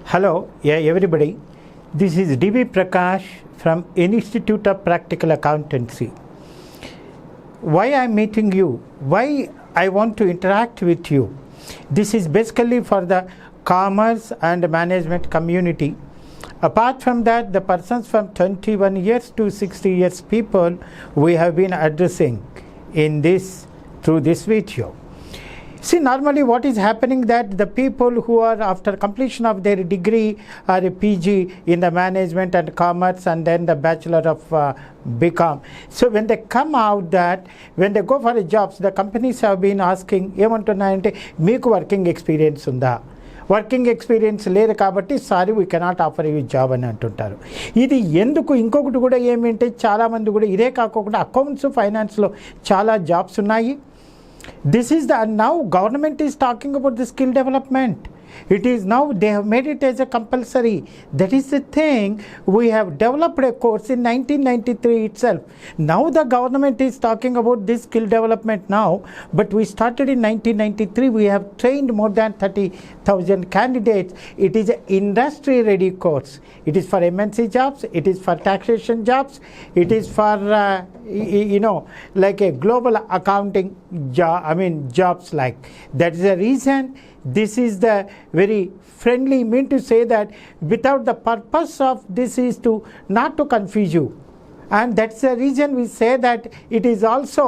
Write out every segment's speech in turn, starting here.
Hello, yeah, everybody. This is D.B. Prakash from Institute of Practical Accountancy. Why I am meeting you? Why I want to interact with you? This is basically for the commerce and management community. Apart from that, the persons from 21 years to 60 years people we have been addressing in this through this video. See, normally what is happening that the people who are after completion of their degree or a PG in the management and commerce and then the bachelor of BCom. So when they come out that when they go for the jobs, the companies have been asking, ఏమంటున్నాయంటే మీకు working experience ఉందా, working experience లేదు కాబట్టి sorry we cannot offer you job అని అంటుంటారు. ఇది ఎందుకు? ఇంకొకటి కూడా ఏమంటే చాలామంది కూడా ఇదే కాకుండా అకౌంట్స్ ఫైనాన్స్లో చాలా జాబ్స్ ఉన్నాయి. This is the now government is talking about the skill development. It is now they have made it as a compulsory. That is the thing. We have developed a course in 1993 itself. Now the government is talking about this skill development now, but we started in 1993. We have trained more than 30,000 candidates. It is an industry ready course. It is for MNC jobs, it is for taxation jobs, it is for like a global accounting job, jobs like. That is the reason. This is the very friendly mean to say that without the purpose of this is to not to confuse you, and that's the reason we say that it is also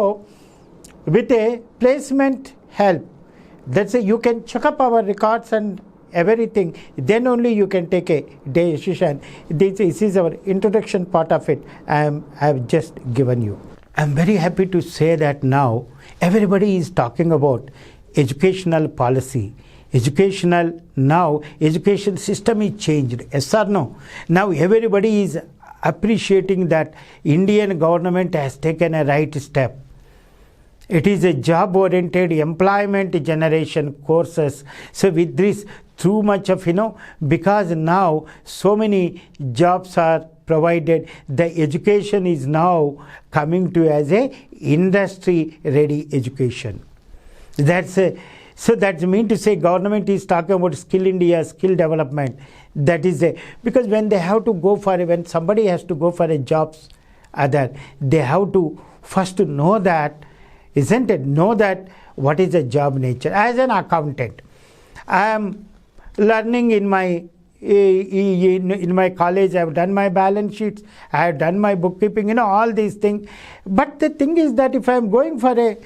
with a placement help. That's a you can check up our records and everything, then only you can take a decision. This is our introduction part of it. I have just given you. I'm very happy to say that now everybody is talking about educational policy. Education system is changed. Yes or no? Now everybody is appreciating that Indian government has taken a right step. It is a job oriented employment generation courses. So with this too much of because now so many jobs are provided, the education is now coming to as a industry ready education. So that's mean to say government is talking about skill India, skill development. That is because when they have to go for when somebody has to go for a jobs they have to first know that, isn't it? Know that what is the job nature. As an accountant, I am learning in my college. I have done my balance sheets, I have done my bookkeeping, all these things. But the thing is that if I am going for a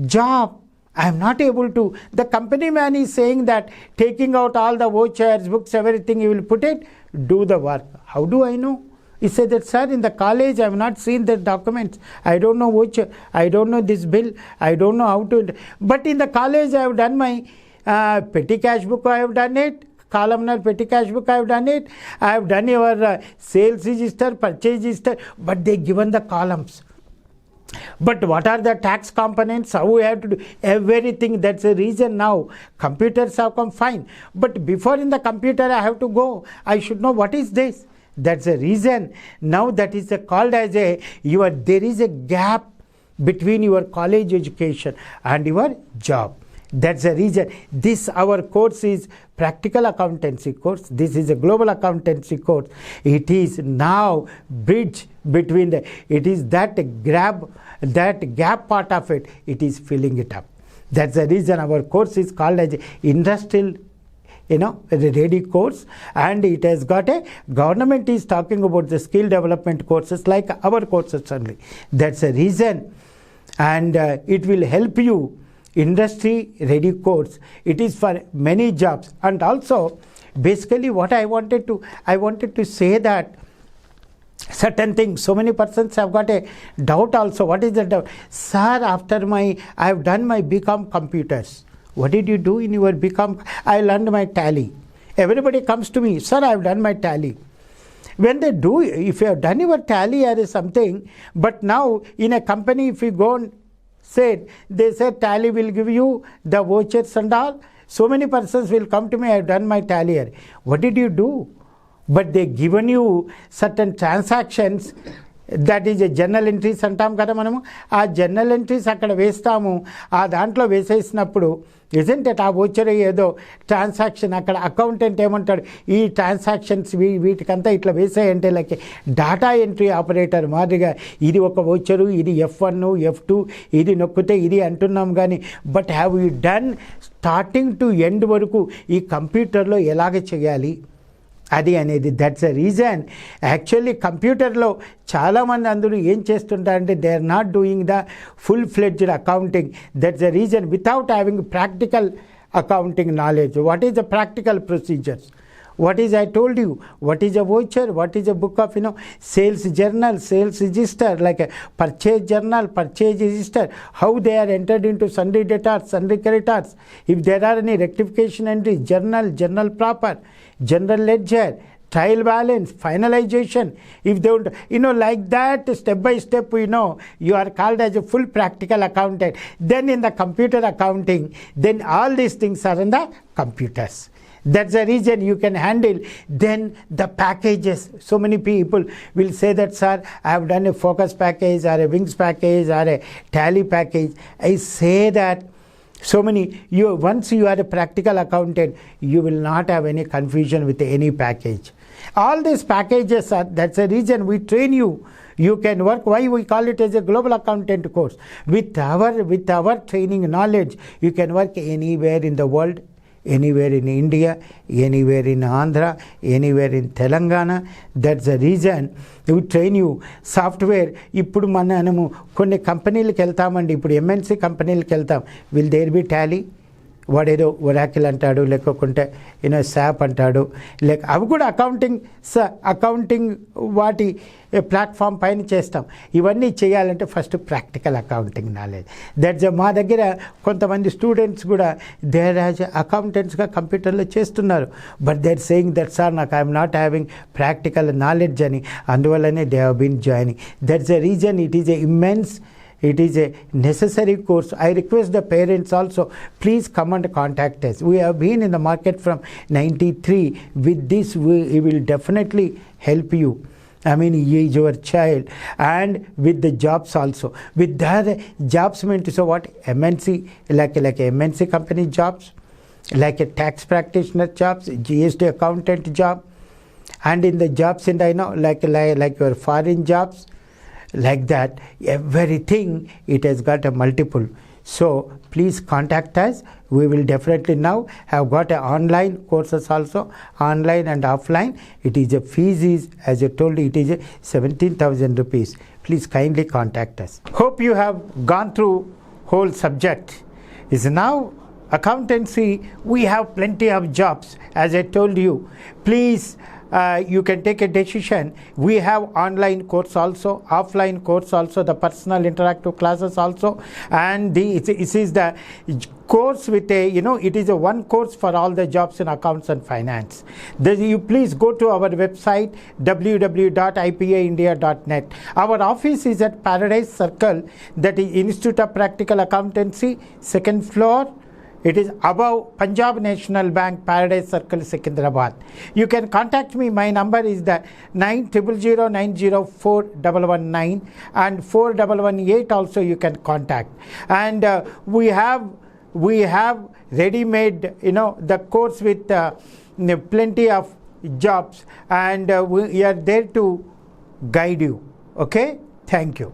job, I am not able to. The company man is saying that taking out all the vouchers, books, everything, you will put it, do the work. How do I know? He said that, sir, in the college I have not seen the documents. I don't know voucher, I don't know this bill, I don't know how to. But in the college I have done my petty cash book, I have done it. Columnar petty cash book, I have done it. I have done your sales register, purchase register, but they given the columns. But what are the tax components? How we have to do everything? That's the reason now computers have come fine. But before in the computer I have to go. I should know what is this. That's the reason now that is called as there is a gap between your college education and your job. That's the reason this our course is practical accountancy course. This is a global accountancy course. It is now bridge between it is that gap part of it. It is filling it up. That's the reason our course is called as industrial ready course, and it has got a government is talking about the skill development courses like our courses only. That's the reason, and it will help you. Industry ready course. It is for many jobs. And also basically what I wanted to say that certain things, so many persons have got a doubt also. What is the doubt? Sir, after I have done my BCom computers. What did you do in your BCom? I learned my tally. Everybody comes to me, sir, I have done my tally. When they do, if you have done your tally or something, but now in a company if you go and they said tally will give you the vouchers and all. So many persons will come to me, I have done my tally. What did you do? But they given you certain transactions. That is a journal entries అంటాం కదా మనము. ఆ journal entries అక్కడ వేస్తాము. ఆ దాంట్లో వేసేసినప్పుడు isn't it? ఆ వచ్చరే ఏదో ట్రాన్సాక్షన్ అక్కడ అకౌంటెంట్ ఏమంటాడు, ఈ ట్రాన్సాక్షన్స్ వీటికంతా ఇట్లా వేసాయంటే లైక్ డాటా ఎంట్రీ ఆపరేటర్ మాదిరిగా ఇది ఒక వచ్చరు, ఇది F1 F2 ఇది నొక్కితే ఇది అంటున్నాం. కానీ but have you done starting to end వరకు ఈ కంప్యూటర్లో ఎలాగ చేయాలి అది అనేది. దట్స్ ద రీజన్ యాక్చువల్లీ కంప్యూటర్లో చాలామంది అందరూ ఏం చేస్తుంటారంటే they are not doing the full fledged accounting. That's the reason without having practical accounting knowledge. What is the practical procedures? What is, I told you, what is a voucher, what is a book of sales journal, sales register, like a purchase journal, purchase register, how they are entered into sundry debtors, sundry creditors, if there are any rectification entries, journal proper, general ledger, trial balance, finalization. If they would, like that, step by step, you are called as a full practical accountant. Then in the computer accounting, then all these things are in the computers. That's the reason you can handle. Then the packages, so many people will say that, sir, I have done a focus package or a wings package or a tally package. I say that so many, once you are a practical accountant, you will not have any confusion with any package. All these packages are, that's the reason we train you. You can work, why we call it as a global accountant course. With our training knowledge, you can work anywhere in the world, anywhere in India, anywhere in Andhra, anywhere in Telangana. That's the reason we train you. Software, ఇప్పుడు మనము కొన్ని కంపెనీలకు వెళ్తామండి, ఇప్పుడు MNC కంపెనీలకు వెళ్తాం. Will there be tally? వాడేదో Oracle అంటాడు, లేకుంటే SAP అంటాడు, అవి కూడా అకౌంటింగ్ వాటి ప్లాట్ఫామ్ పైన చేస్తాం. ఇవన్నీ చేయాలంటే first practical accounting knowledge. That's మా దగ్గర కొంతమంది స్టూడెంట్స్ కూడా దేర్ యాజ్ అకౌంటెంట్స్గా కంప్యూటర్లో చేస్తున్నారు. But they are saying that sir నాకు I'm not having practical knowledge అని, అందువల్లనే they have been joining. That's the reason it is a immense, it is a necessary course. I request the parents also, please come and contact us. We have been in the market from 93. With this we will definitely help you. I mean, your child, and with the jobs also. With the jobs meant, so what, MNC, like MNC company jobs, like a tax practitioner jobs, GST accountant job, and in the jobs, and I know like your foreign jobs, like that, everything it has got a multiple. So please contact us. We will definitely now have got a online courses also, online and offline. It is a fees is, as I told you, it is a 17,000 rupees. Please kindly contact us. Hope you have gone through whole subject. Is now accountancy, we have plenty of jobs, as I told you. Please, you can take a decision. We have online course also, offline course also, the personal interactive classes also, and this is the course with a, it is a one course for all the jobs in accounts and finance. You please go to our website www.ipaindia.net. Our office is at Paradise Circle, that is Institute of Practical Accountancy, second floor. It is above Punjab National Bank, Paradise Circle, Secunderabad. You can contact me. My number is the 9009041119 and 4118 also you can contact. And we have ready-made, the course with plenty of jobs, and we are there to guide you. Okay? Thank you.